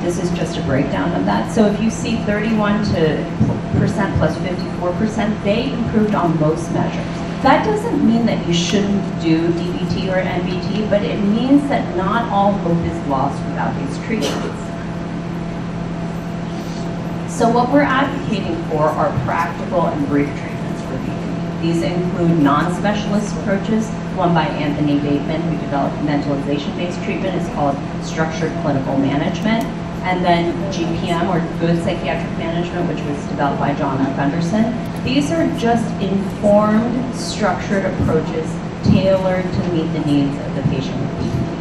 this is just a breakdown of that. So if you see 31% plus 54%, they improved on most measures. That doesn't mean that you shouldn't do DBT or NBT, but it means that not all hope is lost without these treatments. So what we're advocating for are practical and brief treatments for DBT. These include non-specialist approaches. One by Anthony Bateman, who developed mentalization-based treatment. It's called structured clinical management. And then GPM, or good psychiatric management, which was developed by John Gunderson. These are just informed, structured approaches tailored to meet the needs of the patient with DBT.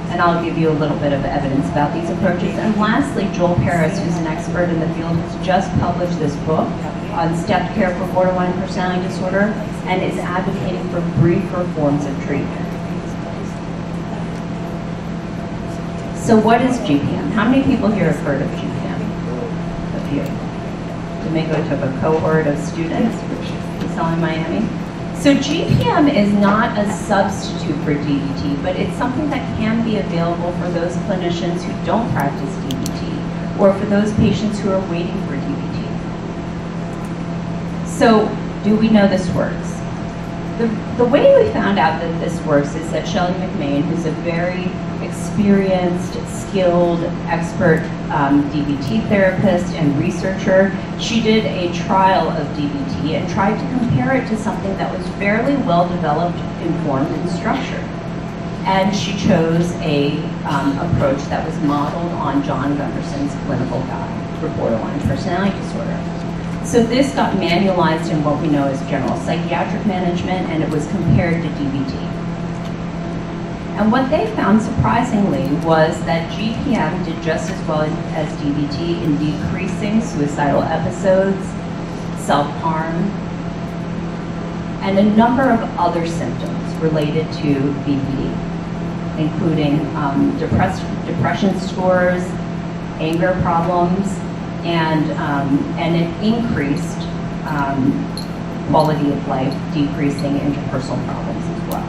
And I'll give you a little bit of evidence about these approaches. And lastly, Joel Paris, who's an expert in the field, has just published this book on stepped care for borderline personality disorder, and is advocating for briefer forms of treatment. So what is GPM? How many people here have heard of GPM? A few. Domingo took a cohort of students, he's in Miami. So GPM is not a substitute for DBT, but it's something that can be available for those clinicians who don't practice DBT, or for those patients who are waiting for DBT. So, do we know this works? The way we found out that this works is that Shelley McMahon, who's a very experienced, skilled, expert DBT therapist and researcher, she did a trial of DBT and tried to compare it to something that was fairly well developed, informed, and structured. And she chose a approach that was modeled on John Gunderson's clinical guide for borderline personality disorder. So this got manualized in what we know as general psychiatric management, and it was compared to DBT. And what they found, surprisingly, was that GPM did just as well as DBT in decreasing suicidal episodes, self-harm, and a number of other symptoms related to BPD, including depression scores, anger problems, and an increased quality of life, decreasing interpersonal problems as well.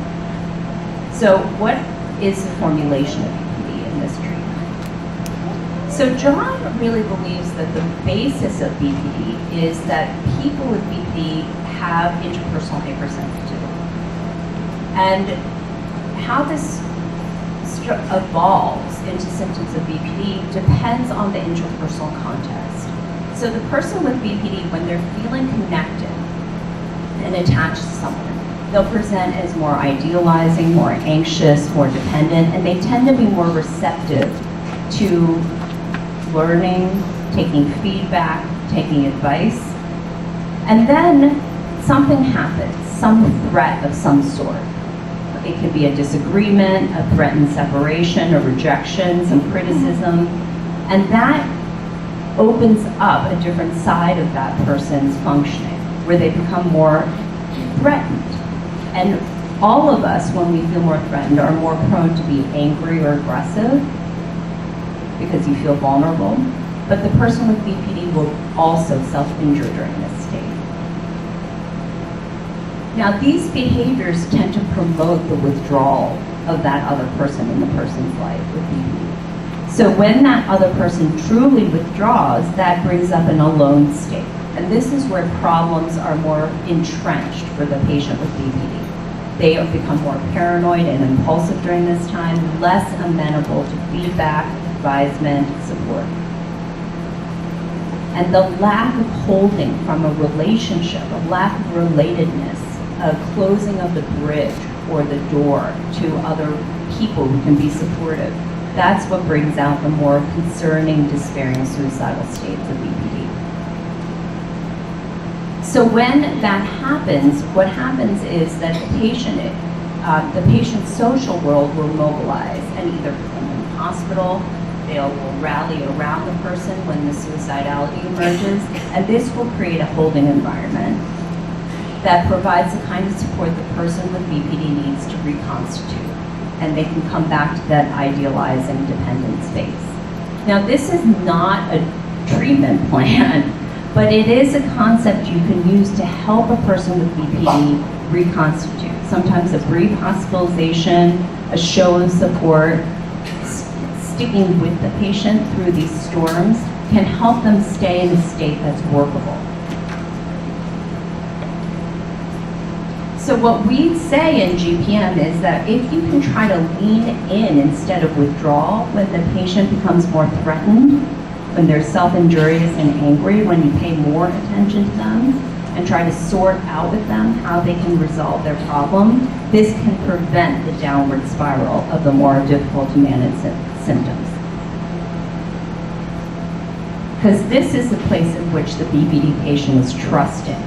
So what is the formulation of BPD in this treatment? So John really believes that the basis of BPD is that people with BPD have interpersonal hypersensitivity. And how this evolves into symptoms of BPD depends on the interpersonal context. So the person with BPD, when they're feeling connected and attached to someone, they'll present as more idealizing, more anxious, more dependent, and they tend to be more receptive to learning, taking feedback, taking advice. And then something happens, some threat of some sort. It could be a disagreement, a threatened separation, a rejection, some criticism, and that opens up a different side of that person's functioning, where they become more threatened. And all of us, when we feel more threatened, are more prone to be angry or aggressive because you feel vulnerable. But the person with BPD will also self-injure during this state. Now, these behaviors tend to promote the withdrawal of that other person in the person's life with BPD. So when that other person truly withdraws, that brings up an alone state. And this is where problems are more entrenched for the patient with BPD. They become more paranoid and impulsive during this time, less amenable to feedback, advisement, support. And the lack of holding from a relationship, a lack of relatedness, a closing of the bridge or the door to other people who can be supportive, that's what brings out the more concerning, despairing, suicidal states of BPD. So when that happens, what happens is that the patient's social world will mobilize and either put them in the hospital, they will rally around the person when the suicidality emerges, and this will create a holding environment that provides the kind of support the person with BPD needs to reconstitute, and they can come back to that idealizing dependent space. Now, this is not a treatment plan, but it is a concept you can use to help a person with BPD reconstitute. Sometimes a brief hospitalization, a show of support, sticking with the patient through these storms can help them stay in a state that's workable. So what we say in GPM is that if you can try to lean in instead of withdraw when the patient becomes more threatened, when they're self-injurious and angry, when you pay more attention to them and try to sort out with them how they can resolve their problem, this can prevent the downward spiral of the more difficult to manage symptoms. Because this is the place in which the BPD patient is trusting.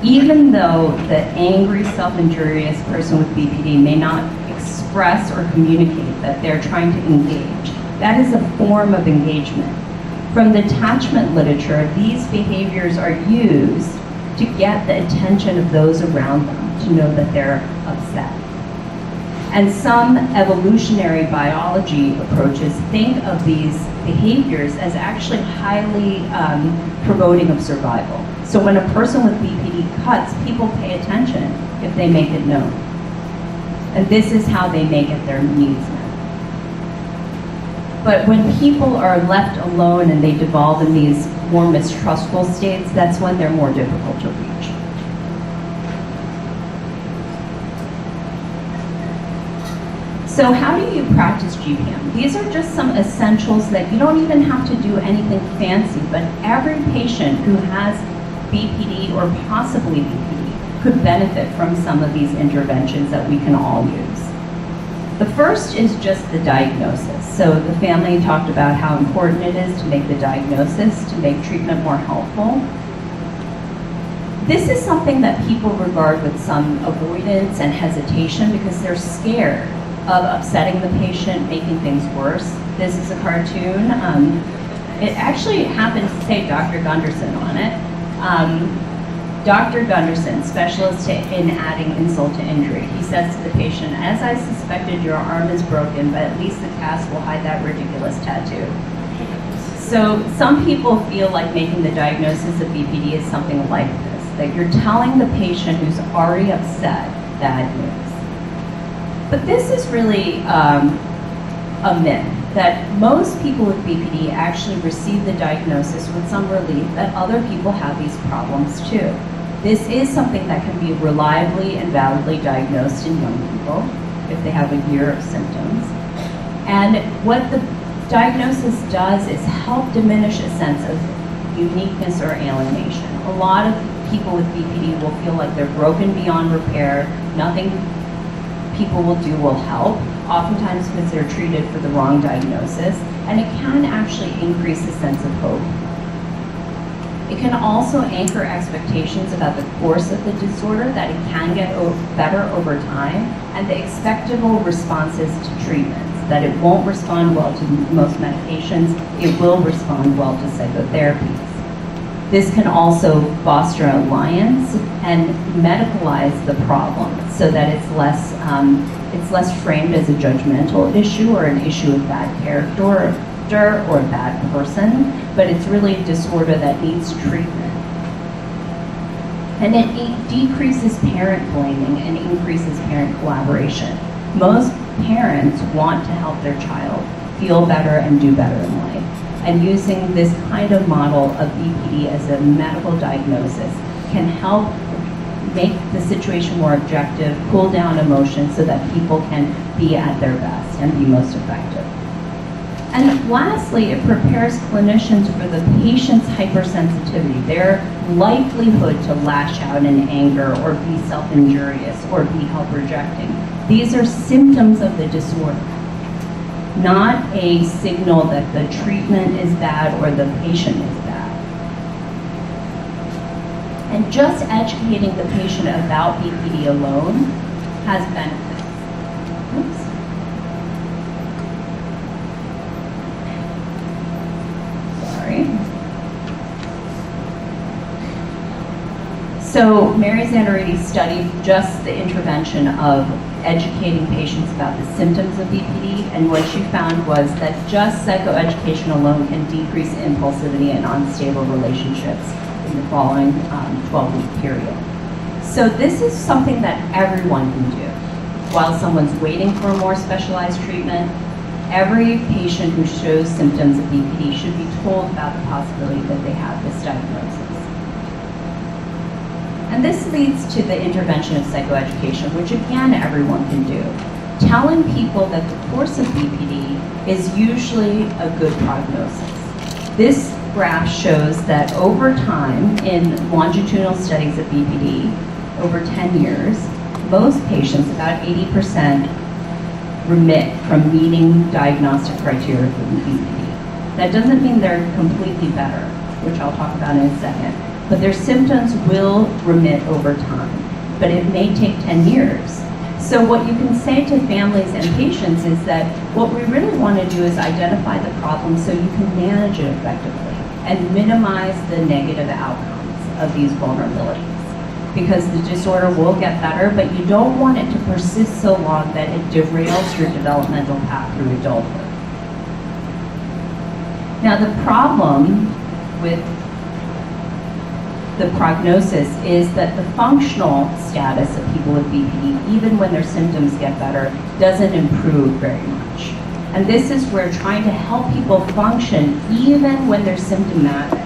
Even though the angry, self-injurious person with BPD may not express or communicate that they're trying to engage, that is a form of engagement. From the attachment literature, these behaviors are used to get the attention of those around them to know that they're upset. And some evolutionary biology approaches think of these behaviors as actually highly promoting of survival. So when a person with BPD cuts, people pay attention if they make it known. And this is how they may get their needs met. But when people are left alone and they devolve in these more mistrustful states, that's when they're more difficult to reach. So how do you practice GPM? These are just some essentials that you don't even have to do anything fancy, but every patient who has BPD or possibly BPD could benefit from some of these interventions that we can all use. The first is just the diagnosis. So the family talked about how important it is to make the diagnosis, to make treatment more helpful. This is something that people regard with some avoidance and hesitation because they're scared of upsetting the patient, making things worse. This is a cartoon. It actually happens to say Dr. Gunderson on it. Dr. Gunderson, specialist in adding insult to injury. He says to the patient, "As I suspected, your arm is broken, but at least the cast will hide that ridiculous tattoo." So some people feel like making the diagnosis of BPD is something like this, that you're telling the patient who's already upset bad news. But this is really a myth, that most people with BPD actually receive the diagnosis with some relief that other people have these problems too. This is something that can be reliably and validly diagnosed in young people if they have a year of symptoms. And what the diagnosis does is help diminish a sense of uniqueness or alienation. A lot of people with BPD will feel like they're broken beyond repair, nothing people will do will help, oftentimes because they're treated for the wrong diagnosis, and it can actually increase a sense of hope. It can also anchor expectations about the course of the disorder, that it can get better over time, and the expectable responses to treatments, that it won't respond well to most medications, it will respond well to psychotherapies. This can also foster alliance and medicalize the problem so that it's less framed as a judgmental issue or an issue of bad character or a bad person, but it's really a disorder that needs treatment. And it decreases parent blaming and increases parent collaboration. Most parents want to help their child feel better and do better in life. And using this kind of model of BPD as a medical diagnosis can help make the situation more objective, cool down emotions so that people can be at their best and be most effective. And lastly, it prepares clinicians for the patient's hypersensitivity, their likelihood to lash out in anger or be self-injurious or be help-rejecting. These are symptoms of the disorder, not a signal that the treatment is bad or the patient is bad. And just educating the patient about BPD alone has benefits. Oops. Sorry. So Mary Zanariti studied just the intervention of educating patients about the symptoms of BPD, and what she found was that just psychoeducation alone can decrease impulsivity and unstable relationships in the following 12-week period. So this is something that everyone can do while someone's waiting for a more specialized treatment, every patient who shows symptoms of BPD should be told about the possibility that they have this diagnosis. And this leads to the intervention of psychoeducation, which again, everyone can do. Telling people that the course of BPD is usually a good prognosis. This graph shows that over time, in longitudinal studies of BPD, over 10 years, most patients, about 80%, remit from meeting diagnostic criteria for BPD. That doesn't mean they're completely better, which I'll talk about in a second, but their symptoms will remit over time, but it may take 10 years. So what you can say to families and patients is that what we really want to do is identify the problem so you can manage it effectively and minimize the negative outcomes of these vulnerabilities. Because the disorder will get better, but you don't want it to persist so long that it derails your developmental path through adulthood. Now the problem with the prognosis is that the functional status of people with BPD, even when their symptoms get better, doesn't improve very much. And this is where trying to help people function even when they're symptomatic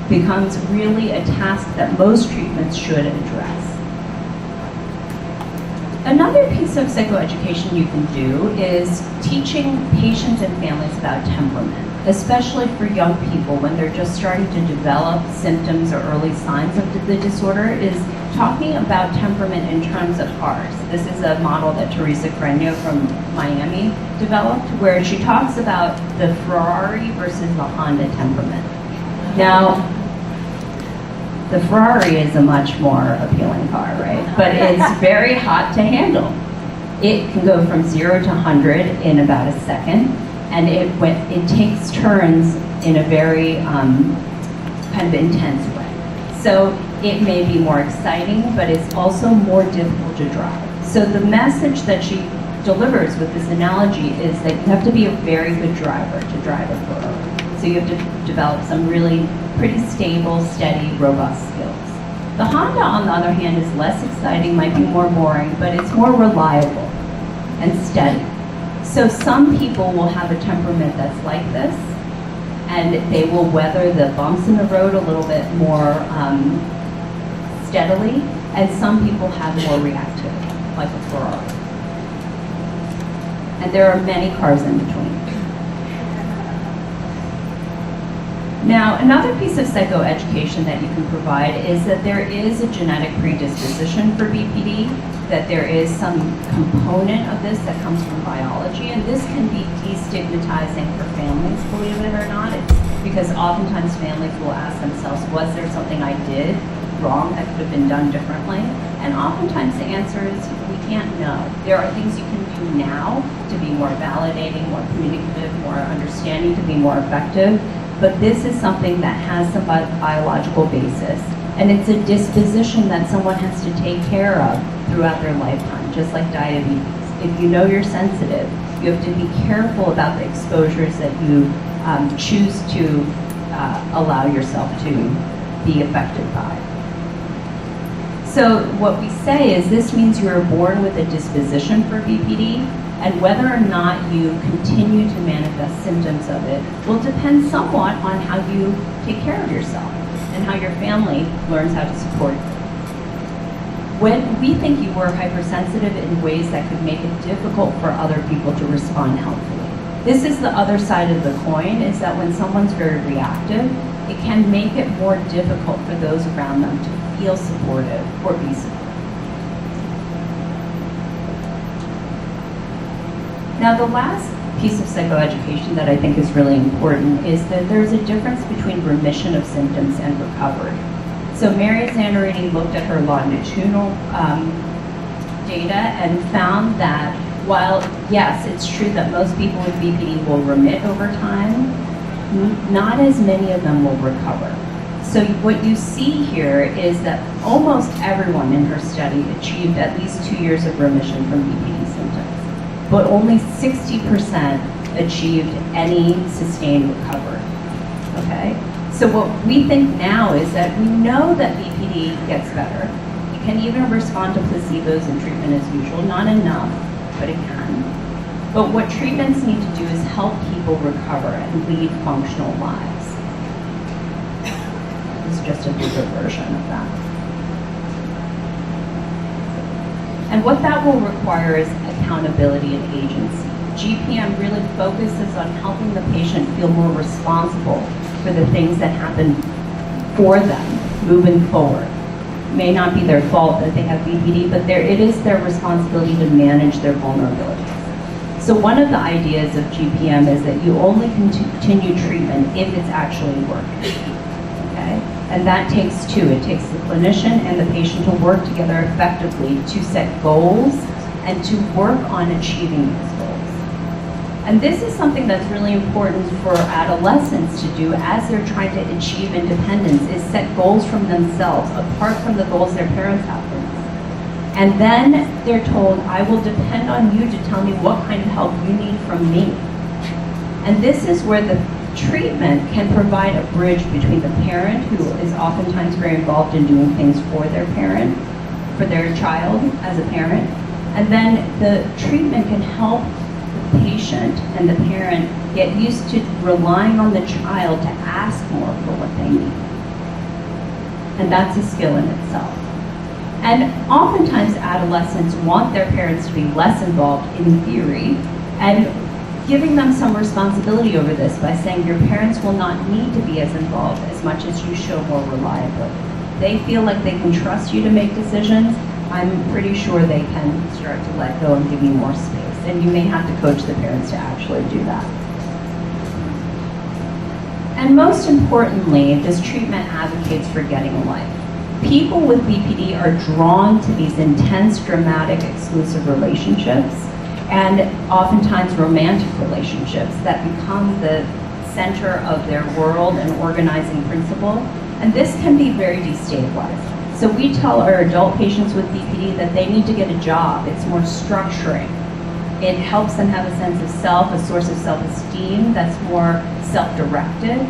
becomes really a task that most treatments should address. Another piece of psychoeducation you can do is teaching patients and families about temperament, especially for young people when they're just starting to develop symptoms or early signs of the disorder, is talking about temperament in terms of cars. This is a model that Teresa Cerrando from Miami developed, where she talks about the Ferrari versus the Honda temperament. Now, the Ferrari is a much more appealing car, right? But it's very hot to handle. It can go from 0 to 100 in about a second, and it takes turns in a very kind of intense way. So it may be more exciting, but it's also more difficult to drive. So the message that she delivers with this analogy is that you have to be a very good driver to drive a Ferrari. So you have to develop some really pretty stable, steady, robust skills. The Honda, on the other hand, is less exciting, might be more boring, but it's more reliable and steady. So some people will have a temperament that's like this, and they will weather the bumps in the road a little bit more steadily, and some people have more reactivity, like a Ferrari. And there are many cars in between. Now, another piece of psychoeducation that you can provide is that there is a genetic predisposition for BPD, that there is some component of this that comes from biology, and this can be destigmatizing for families, believe it or not. It's because oftentimes families will ask themselves, was there something I did wrong that could have been done differently? And oftentimes the answer is we can't know. There are things you can do now to be more validating, more communicative, more understanding, to be more effective. But this is something that has some biological basis, and it's a disposition that someone has to take care of throughout their lifetime, just like diabetes. If you know you're sensitive, you have to be careful about the exposures that you choose to allow yourself to be affected by. So what we say is this means you are born with a disposition for BPD, and whether or not you continue to manifest symptoms of it will depend somewhat on how you take care of yourself and how your family learns how to support you. When we think you were hypersensitive in ways that could make it difficult for other people to respond helpfully. This is the other side of the coin, is that when someone's very reactive, it can make it more difficult for those around them to feel supportive or be supportive. Now, the last piece of psychoeducation that I think is really important is that there's a difference between remission of symptoms and recovery. So Mary Zannarini looked at her longitudinal data and found that while, yes, it's true that most people with BPD will remit over time, not as many of them will recover. So what you see here is that almost everyone in her study achieved at least 2 years of remission from BPD symptoms, but only 60% achieved any sustained recovery, okay? So what we think now is that we know that BPD gets better. You can even respond to placebos and treatment as usual, not enough, but it can. But what treatments need to do is help people recover and lead functional lives. This is just a bigger version of that. And what that will require is accountability and agency. GPM really focuses on helping the patient feel more responsible for the things that happen for them moving forward. It may not be their fault that they have BPD, but it is their responsibility to manage their vulnerabilities. So one of the ideas of GPM is that you only continue treatment if it's actually working. Okay? And that takes two. It takes the clinician and the patient to work together effectively to set goals and to work on achieving these goals. And this is something that's really important for adolescents to do as they're trying to achieve independence, is set goals from themselves, apart from the goals their parents have for them. And then they're told, I will depend on you to tell me what kind of help you need from me. And this is where the treatment can provide a bridge between the parent, who is oftentimes very involved in doing things for their parent, for their child as a parent, and then the treatment can help the patient and the parent get used to relying on the child to ask more for what they need. And that's a skill in itself. And oftentimes adolescents want their parents to be less involved in theory, and giving them some responsibility over this by saying your parents will not need to be as involved as much as you show more reliability. They feel like they can trust you to make decisions. I'm pretty sure they can start to let go and give you more space. And you may have to coach the parents to actually do that. And most importantly, this treatment advocates for getting a life. People with BPD are drawn to these intense, dramatic, exclusive relationships, and oftentimes romantic relationships that become the center of their world and organizing principle. And this can be very destabilizing. So we tell our adult patients with BPD that they need to get a job. It's more structuring. It helps them have a sense of self, a source of self-esteem that's more self-directed.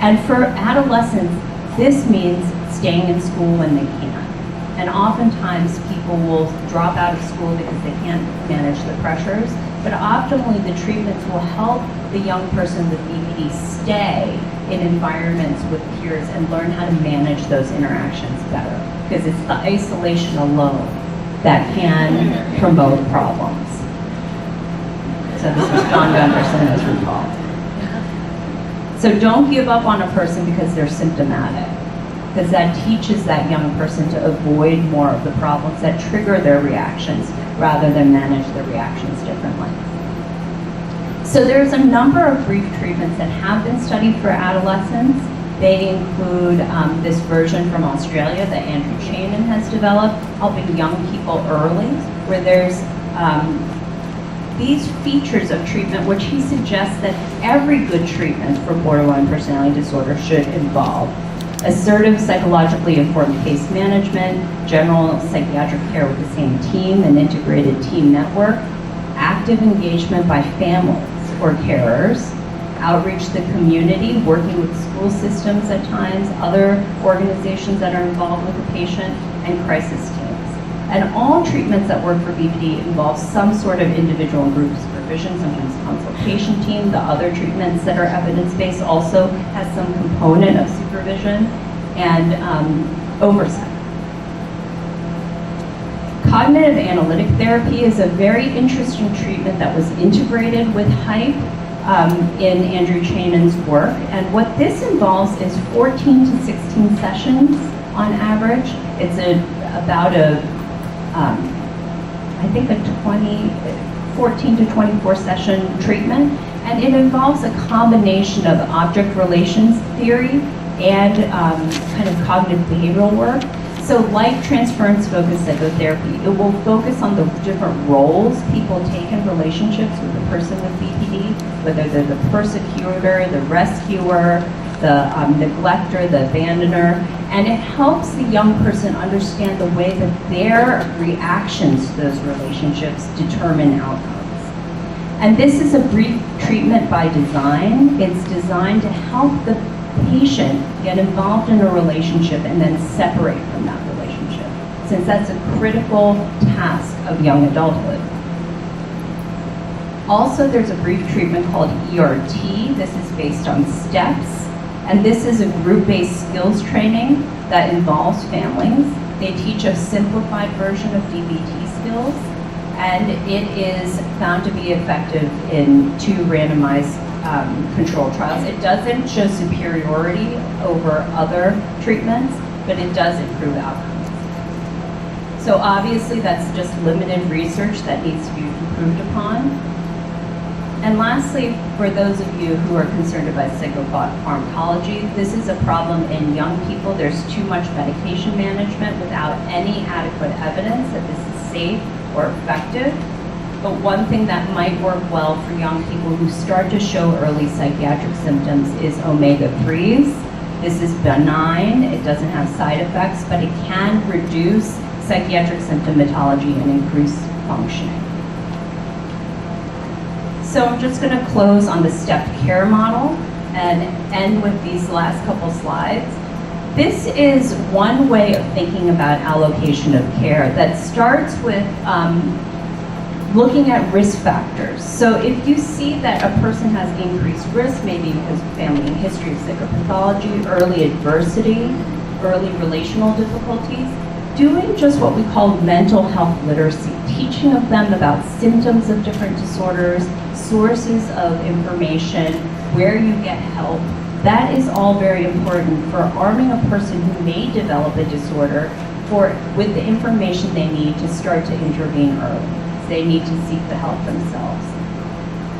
And for adolescents, this means staying in school when they can. And oftentimes people will drop out of school because they can't manage the pressures. But optimally, the treatments will help the young person with BPD stay in environments with peers and learn how to manage those interactions better. Because it's the isolation alone that can promote problems. So this was John Gunderson, as recalled. So don't give up on a person because they're symptomatic, because that teaches that young person to avoid more of the problems that trigger their reactions rather than manage their reactions differently. So there's a number of brief treatments that have been studied for adolescents. They include this version from Australia that Andrew Chanin has developed, helping young people early, where there's these features of treatment, which he suggests that every good treatment for borderline personality disorder should involve. Assertive, psychologically informed case management, general psychiatric care with the same team, an integrated team network, active engagement by families or carers, outreach to the community, working with school systems at times, other organizations that are involved with the patient, and crisis teams. And all treatments that work for BPD involve some sort of individual and group supervision, sometimes consultation team. The other treatments that are evidence-based also has some component of supervision and oversight. Cognitive analytic therapy is a very interesting treatment that was integrated with HYPE in Andrew Chanin's work. And what this involves is 14 to 16 sessions on average. It's about I think a 14 to 24 session treatment. And it involves a combination of object relations theory and kind of cognitive behavioral work. So like transference-focused psychotherapy, it will focus on the different roles people take in relationships with a person with BPD, whether they're the persecutor, the rescuer, the neglector, the abandoner, and it helps the young person understand the way that their reactions to those relationships determine outcomes. And this is a brief treatment by design. It's designed to help the patient get involved in a relationship and then separate from that relationship, since that's a critical task of young adulthood. Also, there's a brief treatment called ERT. This is based on steps, and this is a group-based skills training that involves families. They teach a simplified version of DBT skills, and it is found to be effective in 2 randomized controlled trials. It doesn't show superiority over other treatments, but it does improve outcomes. So obviously that's just limited research that needs to be improved upon. And lastly, for those of you who are concerned about psychopharmacology, this is a problem in young people. There's too much medication management without any adequate evidence that this is safe or effective. But one thing that might work well for young people who start to show early psychiatric symptoms is omega-3s. This is benign, it doesn't have side effects, but it can reduce psychiatric symptomatology and increase functioning. So I'm just going to close on the stepped care model and end with these last couple slides. This is one way of thinking about allocation of care that starts with looking at risk factors. So if you see that a person has increased risk, maybe because of family history of psychopathology, early adversity, early relational difficulties, doing just what we call mental health literacy, teaching of them about symptoms of different disorders, sources of information, where you get help. That is all very important for arming a person who may develop a disorder with the information they need to start to intervene early. They need to seek the help themselves.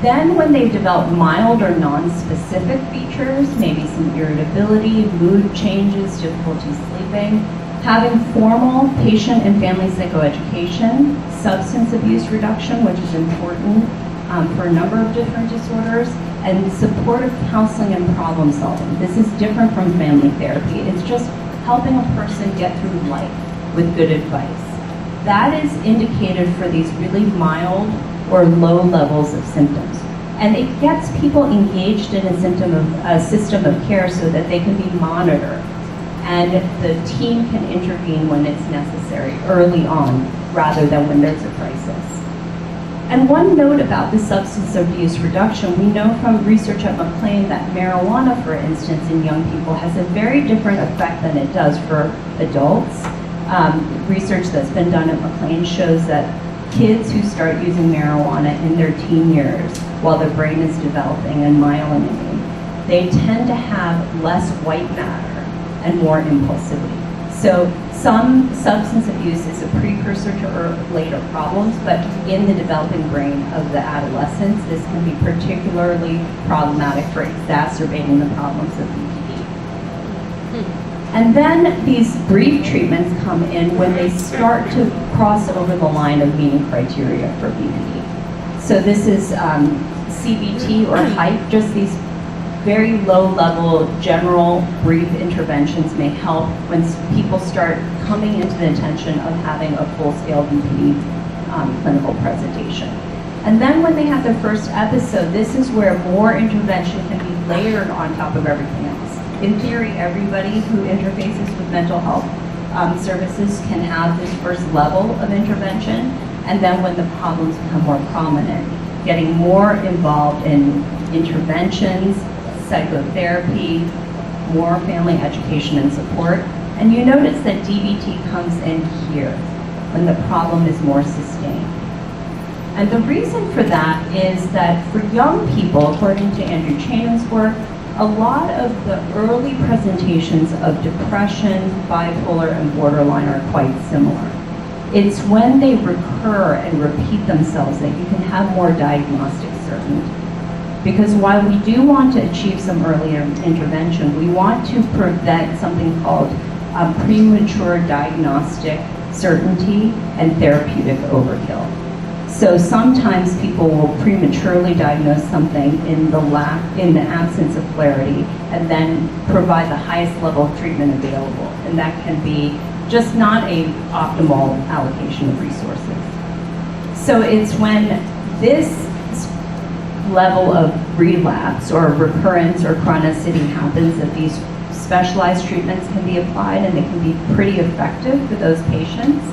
Then when they've developed mild or non-specific features, maybe some irritability, mood changes, difficulty sleeping, having formal patient and family psychoeducation, substance abuse reduction, which is important for a number of different disorders, and supportive counseling and problem solving. This is different from family therapy. It's just helping a person get through life with good advice. That is indicated for these really mild or low levels of symptoms. And it gets people engaged in a system of care so that they can be monitored. And the team can intervene when it's necessary, early on, rather than when there's a crisis. And one note about the substance abuse reduction, we know from research at McLean that marijuana, for instance, in young people has a very different effect than it does for adults. Research that's been done at McLean shows that kids who start using marijuana in their teen years, while their brain is developing and myelinating, they tend to have less white matter and more impulsivity. So some substance abuse is a precursor to later problems, but in the developing brain of the adolescents, this can be particularly problematic for exacerbating the problems of BPD. And then these brief treatments come in when they start to cross over the line of meeting criteria for BPD. So this is CBT or HYPE, just these very low-level, general, brief interventions may help when people start coming into the intention of having a full-scale BPD clinical presentation. And then when they have their first episode, this is where more intervention can be layered on top of everything else. In theory, everybody who interfaces with mental health services can have this first level of intervention, and then when the problems become more prominent, getting more involved in interventions, psychotherapy, more family education and support. And you notice that DBT comes in here when the problem is more sustained. And the reason for that is that for young people, according to Andrew Chain's work, a lot of the early presentations of depression, bipolar, and borderline are quite similar. It's when they recur and repeat themselves that you can have more diagnostic certainty. Because while we do want to achieve some earlier intervention, we want to prevent something called premature diagnostic certainty and therapeutic overkill. So sometimes people will prematurely diagnose something in the absence of clarity, and then provide the highest level of treatment available. And that can be just not a optimal allocation of resources. So it's when this level of relapse or recurrence or chronicity happens that these specialized treatments can be applied, and they can be pretty effective for those patients.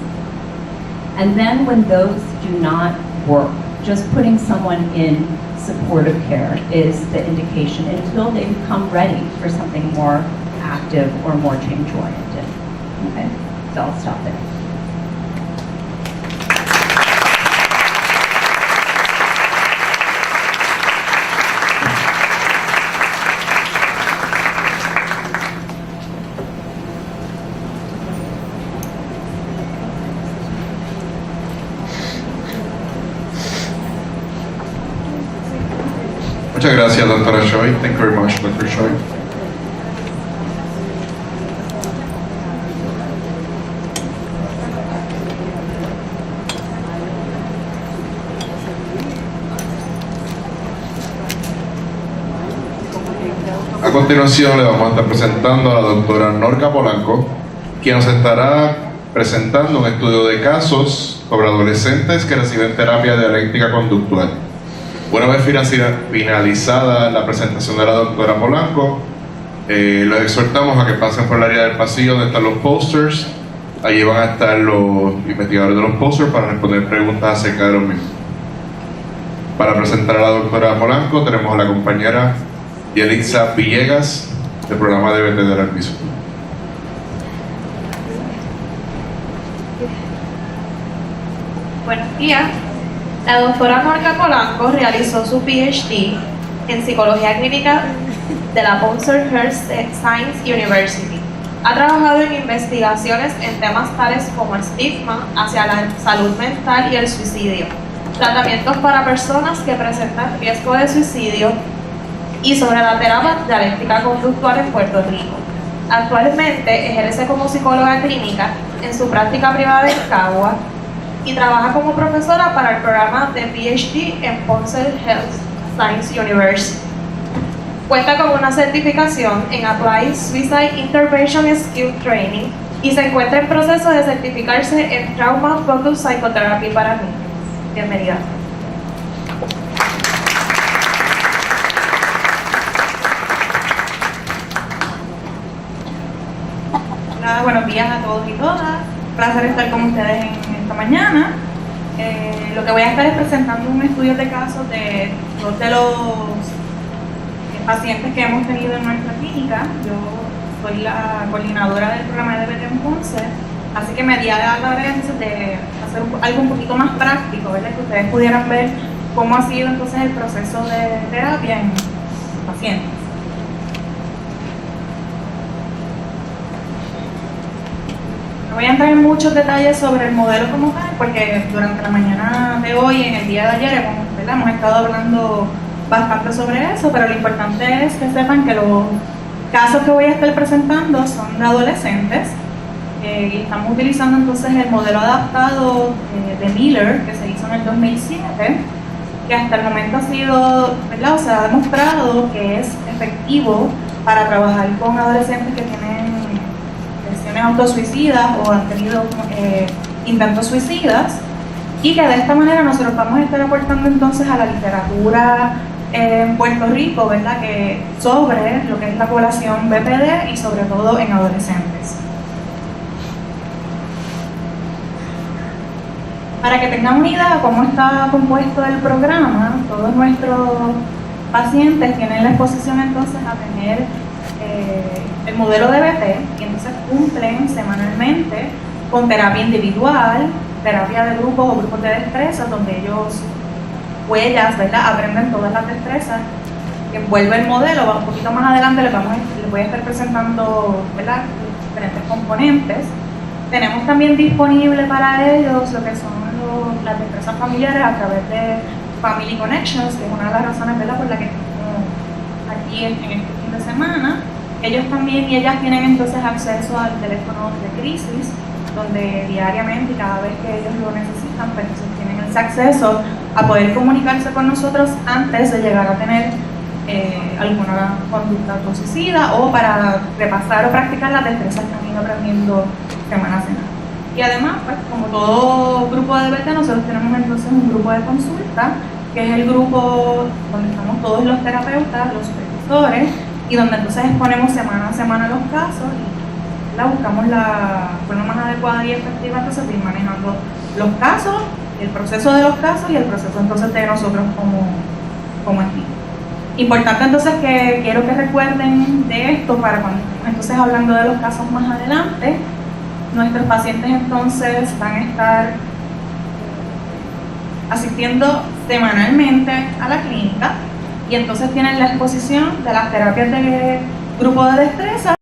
And then when those do not work, just putting someone in supportive care is the indication until they become ready for something more active or more change-oriented. Okay, so I'll stop there. Muchas gracias, doctora Choi. Thank you very much, Dr. Choi. A continuación le vamos a estar presentando a la doctora Norca Polanco, quien nos estará presentando un estudio de casos sobre adolescentes que reciben terapia dialéctica conductual. Una vez finalizada la presentación de la doctora Polanco, los exhortamos a que pasen por el área del pasillo donde están los posters. Allí van a estar los investigadores de los posters para responder preguntas acerca de los mismos. Para presentar a la doctora Polanco tenemos a la compañera Yelitza Villegas del programa de DBT del Alpiso. Buenos días. La doctora Norca Polanco realizó su PhD en Psicología Clínica de la Puerto Science University. Ha trabajado en investigaciones en temas tales como estigma hacia la salud mental y el suicidio, tratamientos para personas que presentan riesgo de suicidio y sobre la terapia dialéctica conductual en Puerto Rico. Actualmente ejerce como psicóloga clínica en su práctica privada en Cagua y trabaja como profesora para el programa de PhD en Puerto Science University. Cuenta con una certificación en Applied Suicide Intervention Skill Training y se encuentra en proceso de certificarse en Trauma Focused Psychotherapy para niños. Bienvenida. Hola, buenos días a todos y todas. Un placer estar con ustedes en esta mañana. Lo que voy a estar es presentando un estudio de casos de dos de los pacientes que hemos tenido en nuestra clínica. Yo soy la coordinadora del programa de DBT en Ponce, así que me di a la tarea de hacer algo un poquito más práctico, ¿verdad? Que ustedes pudieran ver cómo ha sido entonces el proceso de terapia en pacientes. No voy a entrar en muchos detalles sobre el modelo como tal, porque durante la mañana de hoy, en el día de ayer, hemos estado hablando bastante sobre eso, pero lo importante es que sepan que los casos que voy a estar presentando son de adolescentes y estamos utilizando entonces el modelo adaptado de Miller, que se hizo en el 2007, que hasta el momento ha sido, ¿verdad? O sea, ha demostrado que es efectivo para trabajar con adolescentes que tienen lesiones autosuicidas o han tenido intentos suicidas, y que de esta manera nosotros vamos a estar aportando entonces a la literatura en Puerto Rico, ¿verdad? Que sobre lo que es la población BPD y sobre todo en adolescentes. Para que tengan una idea de cómo está compuesto el programa, todos nuestros pacientes tienen la exposición entonces a tener el modelo DBT y entonces cumplen semanalmente con terapia individual, terapia de grupos o grupos de destrezas, donde ellos o ellas, ¿verdad?, aprenden todas las destrezas que envuelve el modelo. Un poquito más adelante les voy a estar presentando, ¿verdad?, diferentes componentes. Tenemos también disponible para ellos lo que son las destrezas familiares a través de Family Connections, que es una de las razones, ¿verdad?, por la que estamos aquí en este fin de semana. Ellos también y ellas tienen entonces acceso al teléfono de crisis, donde diariamente y cada vez que ellos lo necesitan, pues entonces tienen ese acceso a poder comunicarse con nosotros antes de llegar a tener alguna conducta autosuicida o para repasar o practicar las destrezas que han ido aprendiendo semana a semana. Y además, pues como todo grupo de DBT, nosotros tenemos entonces un grupo de consulta, que es el grupo donde estamos todos los terapeutas, los supervisores, y donde entonces exponemos semana a semana los casos y buscamos la forma más adecuada y efectiva entonces de ir manejando los casos el proceso de los casos y el proceso entonces de nosotros como equipo. Importante entonces que quiero que recuerden de esto para cuando entonces hablando de los casos más adelante, nuestros pacientes entonces van a estar asistiendo semanalmente a la clínica y entonces tienen la exposición de las terapias de grupo de destreza